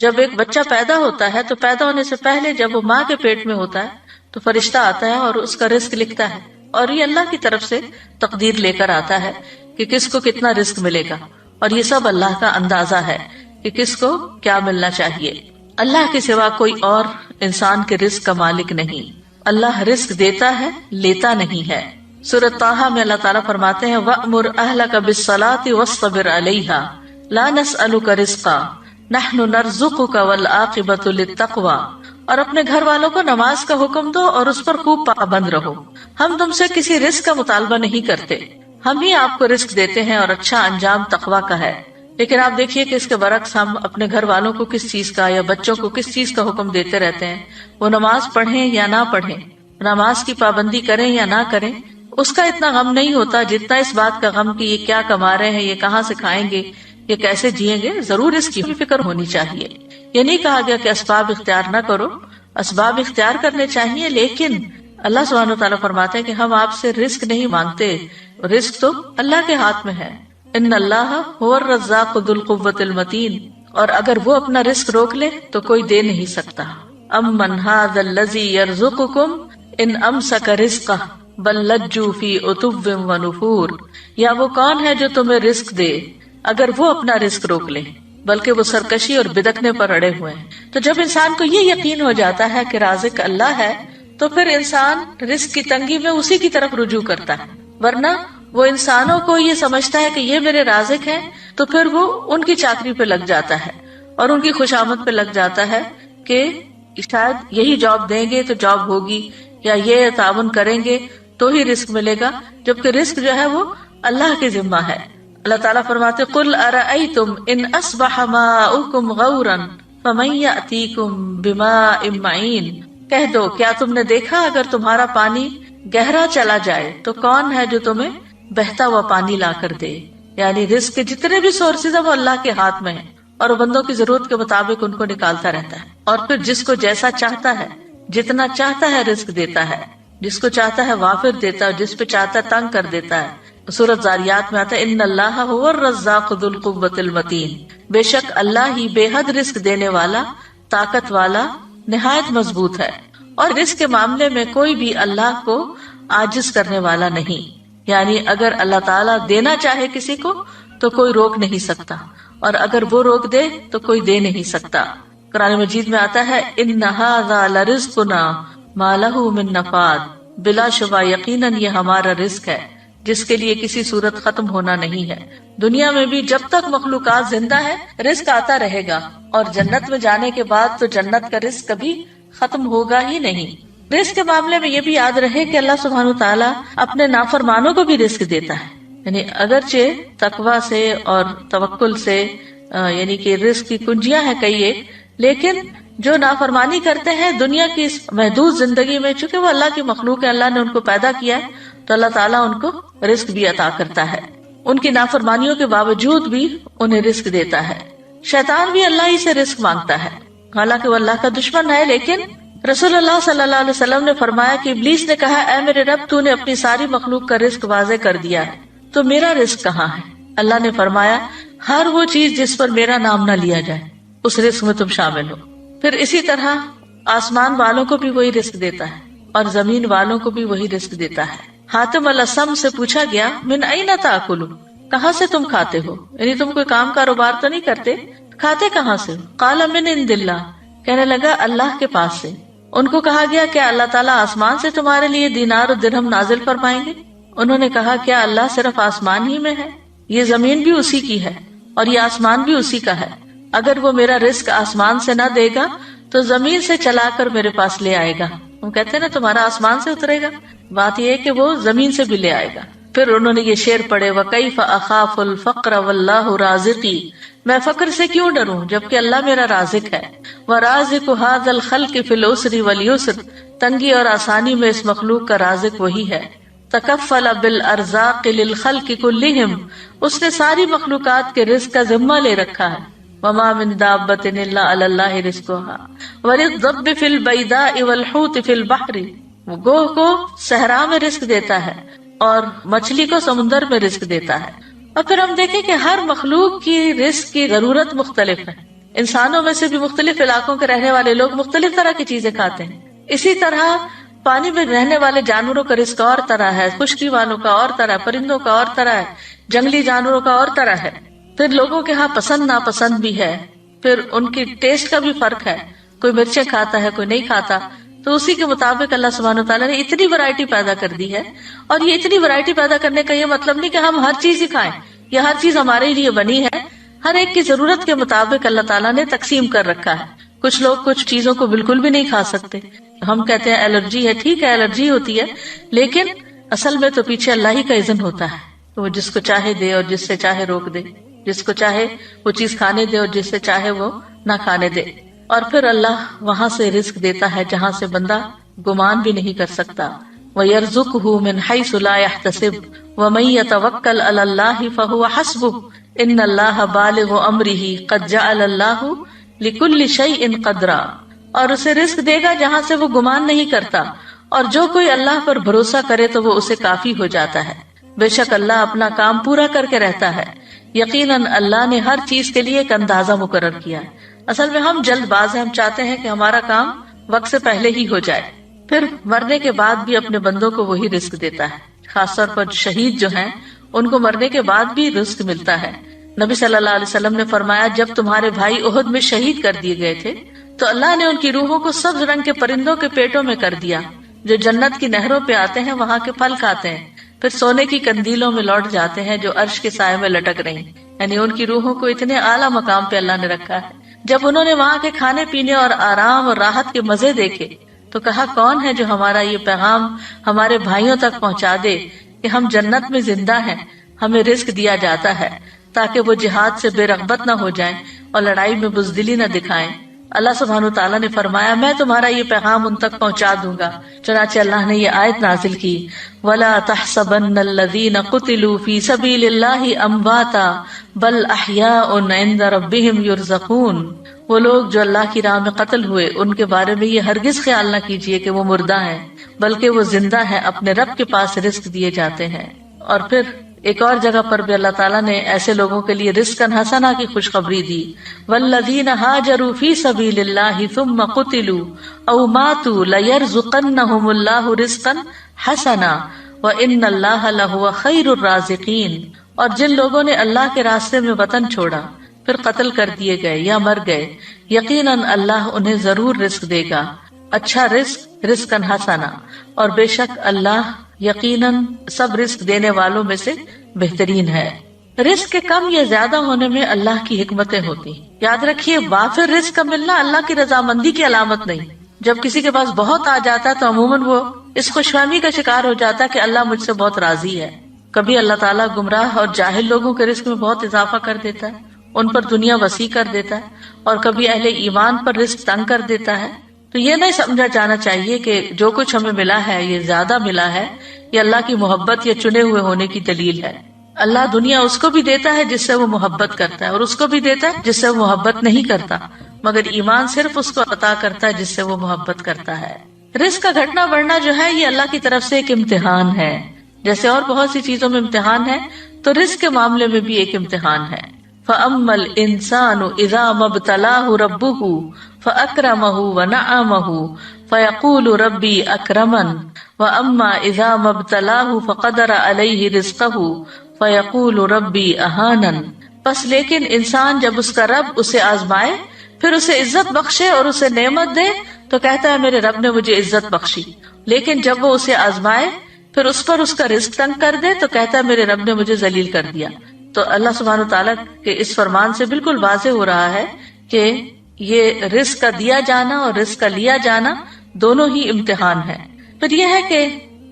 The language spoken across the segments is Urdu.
جب ایک بچہ پیدا ہوتا ہے تو پیدا ہونے سے پہلے جب وہ ماں کے پیٹ میں ہوتا ہے تو فرشتہ آتا ہے اور اس کا رزق لکھتا ہے، اور یہ اللہ کی طرف سے تقدیر لے کر آتا ہے کہ کس کو کتنا رزق ملے گا، اور یہ سب اللہ کا اندازہ ہے کہ کس کو کیا ملنا چاہیے۔ اللہ کے سوا کوئی اور انسان کے رزق کا مالک نہیں، اللہ رزق دیتا ہے، لیتا نہیں ہے۔ سورۃ طٰہٰ میں اللہ تعالیٰ فرماتے ہیں وَأْمُرْ أَهْلَكَ بِالصَّلَاةِ وَاصْطَبِرْ عَلَيْهَا لَا نَسْأَلُكَ رِزْقًا نَحْنُ نَرْزُقُكَ وَالْعَاقِبَةُ لِلتَّقْوَىٰ، اور اپنے گھر والوں کو نماز کا حکم دو اور اس پر خوب پابند رہو، ہم تم سے کسی رزق کا مطالبہ نہیں کرتے، ہم ہی آپ کو رزق دیتے ہیں اور اچھا انجام تقویٰ کا ہے۔ لیکن آپ دیکھیے کہ اس کے برعکس ہم اپنے گھر والوں کو کس چیز کا یا بچوں کو کس چیز کا حکم دیتے رہتے ہیں، وہ نماز پڑھیں یا نہ پڑھیں، نماز کی پابندی کریں یا نہ کریں، اس کا اتنا غم نہیں ہوتا جتنا اس بات کا غم کہ یہ کیا کما رہے ہیں، یہ کہاں سے کھائیں گے، یہ کیسے جئیں گے۔ ضرور اس کی فکر ہونی چاہیے۔ یہ نہیں کہا گیا کہ اسباب اختیار نہ کرو، اسباب اختیار کرنے چاہیے، لیکن اللہ سبحانہ وتعالیٰ فرماتے ہیں کہ ہم آپ سے رزق نہیں مانگتے، رزق تو اللہ کے ہاتھ میں ہے۔ ان اللہ هو الرزاق ذو القوة المتین، اور اگر وہ اپنا رزق روک لے تو کوئی دے نہیں سکتا۔ امن هذا الذی یرزقکم ان امسک رزقہ بل لجوا فی عتو ونفور، یا وہ کون ہے جو تمہیں رزق دے اگر وہ اپنا رزق روک لے، بلکہ وہ سرکشی اور بدکنے پر اڑے ہوئے ہیں۔ تو جب انسان کو یہ یقین ہو جاتا ہے کہ رازق اللہ ہے تو پھر انسان رزق کی تنگی میں اسی کی طرف رجوع کرتا ہے، ورنہ وہ انسانوں کو یہ سمجھتا ہے کہ یہ میرے رازق ہیں تو پھر وہ ان کی چاکری پہ لگ جاتا ہے اور ان کی خوشامد پہ لگ جاتا ہے کہ شاید یہی جاب دیں گے تو جاب ہوگی، یا یہ تعاون کریں گے تو ہی رزق ملے گا، جبکہ رزق جو ہے وہ اللہ کے ذمہ ہے۔ اللہ تعالیٰ فرماتے قل ارأیتم ان اصبح ماؤکم غورا فمن یأتیکم بماء معین، کہہ دو کیا تم نے دیکھا اگر تمہارا پانی گہرا چلا جائے تو کون ہے جو تمہیں بہتا ہوا پانی لا کر دے۔ یعنی رزق کے جتنے بھی سورسز ہیں وہ اللہ کے ہاتھ میں ہیں، اور بندوں کی ضرورت کے مطابق ان کو نکالتا رہتا ہے، اور پھر جس کو جیسا چاہتا ہے جتنا چاہتا ہے رزق دیتا ہے، جس کو چاہتا ہے وافر دیتا ہے، جس پہ چاہتا ہے تنگ کر دیتا ہے۔ سورۃ ذاریات میں آتا ہے ان اللہ هو الرزاق ذو القوة المتین، بے شک اللہ ہی بے حد رزق دینے والا، طاقت والا، نہایت مضبوط ہے، اور رزق کے معاملے میں کوئی بھی اللہ کو عاجز کرنے والا نہیں۔ یعنی اگر اللہ تعالیٰ دینا چاہے کسی کو تو کوئی روک نہیں سکتا، اور اگر وہ روک دے تو کوئی دے نہیں سکتا۔ قرآن مجید میں آتا ہے ان ھذا لرزقنا ما لہ من نفاد، بلا شبہ یقیناً یہ ہمارا رزق ہے جس کے لیے کسی صورت ختم ہونا نہیں ہے۔ دنیا میں بھی جب تک مخلوقات زندہ ہے رزق آتا رہے گا، اور جنت میں جانے کے بعد تو جنت کا رزق کبھی ختم ہوگا ہی نہیں۔ رزق کے معاملے میں یہ بھی یاد رہے کہ اللہ سبحانہ تعالیٰ اپنے نافرمانوں کو بھی رزق دیتا ہے، یعنی اگرچہ تقویٰ سے اور توکل سے یعنی کہ رزق کی کنجیاں ہیں کئی ایک، لیکن جو نافرمانی کرتے ہیں دنیا کی اس محدود زندگی میں، چونکہ وہ اللہ کی مخلوق ہے، اللہ نے ان کو پیدا کیا ہے، تو اللہ تعالیٰ ان کو رزق بھی عطا کرتا ہے، ان کی نافرمانیوں کے باوجود بھی انہیں رزق دیتا ہے۔ شیطان بھی اللہ ہی سے رزق مانگتا ہے، حالانکہ وہ اللہ کا دشمن ہے، لیکن رسول اللہ صلی اللہ علیہ وسلم نے فرمایا کہ ابلیس نے کہا اے میرے رب تو نے اپنی ساری مخلوق کا رزق واضح کر دیا ہے، تو میرا رزق کہاں ہے؟ اللہ نے فرمایا ہر وہ چیز جس پر میرا نام نہ لیا جائے اس رزق میں تم شامل ہو۔ پھر اسی طرح آسمان والوں کو بھی وہی رزق دیتا ہے اور زمین والوں کو بھی وہی رزق دیتا ہے۔ حاتم الاسم سے پوچھا گیا من اینا تاکلو، کہاں سے تم کھاتے ہو؟ یعنی تم کوئی کام کاروبار تو نہیں کرتے، کھاتے کہاں سے؟ قال من عند اللہ، کہنے لگا اللہ کے پاس سے۔ ان کو کہا گیا کیا اللہ تعالیٰ آسمان سے تمہارے لیے دینار و درہم نازل فرمائیں گے؟ انہوں نے کہا کیا اللہ صرف آسمان ہی میں ہے؟ یہ زمین بھی اسی کی ہے اور یہ آسمان بھی اسی کا ہے، اگر وہ میرا رزق آسمان سے نہ دے گا تو زمین سے چلا کر میرے پاس لے آئے گا۔ وہ کہتے ہیں نا تمہارا آسمان سے اترے گا، بات یہ ہے کہ وہ زمین سے بھی لے آئے گا۔ پھر انہوں نے یہ شعر پڑھے وَكَيْفَ أَخَافُ الْفَقْرَ وَاللَّهُ رَازِقِي، میں فقر سے کیوں ڈروں جبکہ اللہ میرا رازق ہے۔ وَرَازِقُ هَذَا الْخَلْقِ فِي الْعُسْرِ وَالْيُسْرِ، تنگی اور آسانی میں اس مخلوق کا رازق وہی ہے۔ تکفل بالارزاق للخلق كلهم، اس نے ساری مخلوقات کے رزق کا ذمہ لے رکھا ہے۔ وما من دابۃ الا علی اللہ رزقها وللضب فی البیداء والحوت فی البحر، وہ گوہ کو صحرا میں رزق دیتا ہے اور مچھلی کو سمندر میں رزق دیتا ہے۔ اور پھر ہم دیکھیں کہ ہر مخلوق کی رزق کی ضرورت مختلف ہے، انسانوں میں سے بھی مختلف علاقوں کے رہنے والے لوگ مختلف طرح کی چیزیں کھاتے ہیں. اسی طرح پانی میں رہنے والے جانوروں کا رزق اور طرح ہے، خشکی والوں کا اور طرح، پرندوں کا اور طرح ہے، جنگلی جانوروں کا اور طرح ہے. پھر لوگوں کے ہاں پسند ناپسند بھی ہے، پھر ان کی ٹیسٹ کا بھی فرق ہے، کوئی مرچیں کھاتا ہے کوئی نہیں کھاتا. تو اسی کے مطابق اللہ سبحانہ وتعالیٰ نے اتنی ورائٹی پیدا کر دی ہے. اور یہ اتنی ورائٹی پیدا کرنے کا یہ مطلب نہیں کہ ہم ہر چیز ہی کھائیں، یہ ہر چیز ہمارے لیے بنی ہے. ہر ایک کی ضرورت کے مطابق اللہ تعالیٰ نے تقسیم کر رکھا ہے. کچھ لوگ کچھ چیزوں کو بالکل بھی نہیں کھا سکتے. ہم کہتے ہیں الرجی ہے، ٹھیک ہے الرجی ہوتی ہے، لیکن اصل میں تو پیچھے اللہ ہی کا اذن ہوتا ہے. وہ جس کو چاہے دے اور جس سے چاہے روک دے، جس کو چاہے وہ چیز کھانے دے اور جس سے چاہے وہ نہ کھانے دے. اور پھر اللہ وہاں سے رزق دیتا ہے جہاں سے بندہ گمان بھی نہیں کر سکتا. وَيَرْزُقْهُ مِنْ حَيْثُ لَا يَحْتَسِبُ وَمَن يَتَوَكَّلْ عَلَى اللَّهِ فَهُوَ حَسْبُهُ إِنَّ اللَّهَ بَالِغُ أَمْرِهِ قَدْ جَعَلَ اللَّهُ لِكُلِّ شَيْءٍ قَدْرًا. اور اسے رزق دے گا جہاں سے وہ گمان نہیں کرتا، اور جو کوئی اللہ پر بھروسہ کرے تو وہ اسے کافی ہو جاتا ہے. بے شک اللہ اپنا کام پورا کر کے رہتا ہے. یقیناً اللہ نے ہر چیز کے لیے ایک اندازہ مقرر کیا ہے. اصل میں ہم جلد باز ہیں، ہم چاہتے ہیں کہ ہمارا کام وقت سے پہلے ہی ہو جائے. پھر مرنے کے بعد بھی اپنے بندوں کو وہی رزق دیتا ہے. خاص طور پر شہید جو ہیں ان کو مرنے کے بعد بھی رزق ملتا ہے. نبی صلی اللہ علیہ وسلم نے فرمایا جب تمہارے بھائی احد میں شہید کر دیے گئے تھے تو اللہ نے ان کی روحوں کو سبز رنگ کے پرندوں کے پیٹوں میں کر دیا جو جنت کی نہروں پہ آتے ہیں، وہاں کے پھل کھاتے ہیں، پھر سونے کی قندیلوں میں لوٹ جاتے ہیں جو عرش کے سائے میں لٹک رہی. یعنی ان کی روحوں کو اتنے اعلیٰ مقام پہ اللہ نے رکھا ہے. جب انہوں نے وہاں کے کھانے پینے اور آرام اور راحت کے مزے دیکھے تو کہا کون ہے جو ہمارا یہ پیغام ہمارے بھائیوں تک پہنچا دے کہ ہم جنت میں زندہ ہیں، ہمیں رزق دیا جاتا ہے، تاکہ وہ جہاد سے بے رغبت نہ ہو جائیں اور لڑائی میں بزدلی نہ دکھائیں. اللہ سبحانہ وتعالیٰ نے فرمایا میں تمہارا یہ پیغام ان تک پہنچا دوں گا. چنانچہ اللہ نے یہ آیت نازل کی وَلَا تَحْسَبَنَّ الَّذِينَ قُتِلُوا فِي سَبِيلِ اللَّهِ أَمْوَاتًا بَلْ أَحْيَاءٌ عِندَ رَبِّهِمْ يُرْزَقُونَ. وہ لوگ جو اللہ کی راہ میں قتل ہوئے ان کے بارے میں یہ ہرگز خیال نہ کیجیے کہ وہ مردہ ہیں، بلکہ وہ زندہ ہیں، اپنے رب کے پاس رزق دیے جاتے ہیں. اور پھر ایک اور جگہ پر بھی اللہ تعالیٰ نے ایسے لوگوں کے لیے رزقا حسنا کی خوشخبری دی. والذین ہاجروا فی سبیل اللہ ثم قتلوا او ماتوا لیرزقنہم اللہ رزقا حسنا وان اللہ لہو خیر الرازقین. اور جن لوگوں نے اللہ کے راستے میں وطن چھوڑا پھر قتل کر دیے گئے یا مر گئے، یقیناً اللہ انہیں ضرور رزق دے گا، اچھا رزق، رزقا حسنا. اور بے شک اللہ یقیناً سب رزق دینے والوں میں سے بہترین ہے. رزق کے کم یا زیادہ ہونے میں اللہ کی حکمتیں ہوتی. یاد رکھیے وافر رزق کا ملنا اللہ کی رضامندی کی علامت نہیں. جب کسی کے پاس بہت آ جاتا ہے تو عموماً وہ اس خوش فہمی کا شکار ہو جاتا ہے کہ اللہ مجھ سے بہت راضی ہے. کبھی اللہ تعالیٰ گمراہ اور جاہل لوگوں کے رزق میں بہت اضافہ کر دیتا ہے، ان پر دنیا وسیع کر دیتا ہے، اور کبھی اہل ایمان پر رزق تنگ کر دیتا ہے. تو یہ نہیں سمجھا جانا چاہیے کہ جو کچھ ہمیں ملا ہے یہ زیادہ ملا ہے، یہ اللہ کی محبت یا چنے ہوئے ہونے کی دلیل ہے. اللہ دنیا اس کو بھی دیتا ہے جس سے وہ محبت کرتا ہے، اور اس کو بھی دیتا ہے جس سے وہ محبت نہیں کرتا، مگر ایمان صرف اس کو عطا کرتا ہے جس سے وہ محبت کرتا ہے. رزق کا گھٹنا بڑھنا جو ہے یہ اللہ کی طرف سے ایک امتحان ہے. جیسے اور بہت سی چیزوں میں امتحان ہے تو رزق کے معاملے میں بھی ایک امتحان ہے. فَأَمَّا الْإِنسَانُ إِذَا مَا ابْتَلَاهُ رَبُّهُ فَأَكْرَمَهُ وَنَعَّمَهُ فَيَقُولُ رَبِّي أَكْرَمَنِ وَأَمَّا إِذَا مَا ابْتَلَاهُ فَقَدَرَ عَلَيْهِ رِزْقَهُ فَيَقُولُ رَبِّي أَهَانَنِ. بس لیکن انسان جب اس کا رب اسے آزمائے پھر اسے عزت بخشے اور اسے نعمت دے تو کہتا ہے میرے رب نے مجھے عزت بخشی. لیکن جب وہ اسے آزمائے پھر اس پر اس کا رزق تنگ کر دے تو کہتا ہے میرے رب نے مجھے ذلیل کر دیا. تو اللہ سبحانہ وتعالیٰ کے اس فرمان سے بالکل واضح ہو رہا ہے کہ یہ رزق کا دیا جانا اور رزق کا لیا جانا دونوں ہی امتحان ہے. پھر یہ ہے کہ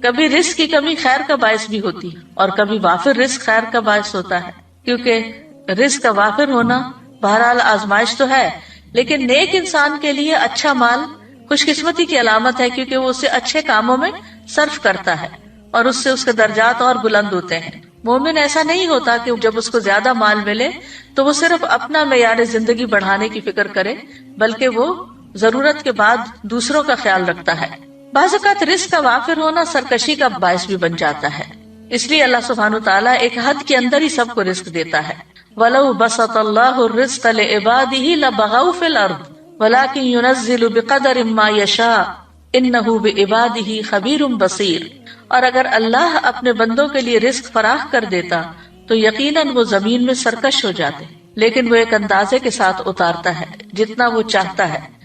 کبھی رزق کی کمی خیر کا باعث بھی ہوتی ہے اور کبھی وافر رزق خیر کا باعث ہوتا ہے، کیونکہ رزق کا وافر ہونا بہرحال آزمائش تو ہے، لیکن نیک انسان کے لیے اچھا مال خوش قسمتی کی علامت ہے، کیونکہ وہ اسے اچھے کاموں میں صرف کرتا ہے اور اس سے اس کے درجات اور بلند ہوتے ہیں. مومن ایسا نہیں ہوتا کہ جب اس کو زیادہ مال ملے تو وہ صرف اپنا معیار زندگی بڑھانے کی فکر کرے، بلکہ وہ ضرورت کے بعد دوسروں کا خیال رکھتا ہے. بعض اوقات رزق کا وافر ہونا سرکشی کا باعث بھی بن جاتا ہے، اس لیے اللہ سبحانہ تعالیٰ ایک حد کے اندر ہی سب کو رزق دیتا ہے. وَلَوْ بَسَطَ اللَّهُ الرِّزْقَ لِعِبَادِهِ لَبَغَوْا فِي الْأَرْضِ وَلَكِنْ يُنَزِّلُ بِقَدَرٍ مَا يَشَاءُ إِنَّهُ بِعِبَادِهِ خَبِيرٌ بَصِيرٌ۔ اور اگر اللہ اپنے بندوں کے لیے رزق فراخ کر دیتا تو یقیناً وہ زمین میں سرکش ہو جاتے، لیکن وہ ایک اندازے کے ساتھ اتارتا ہے جتنا وہ چاہتا ہے،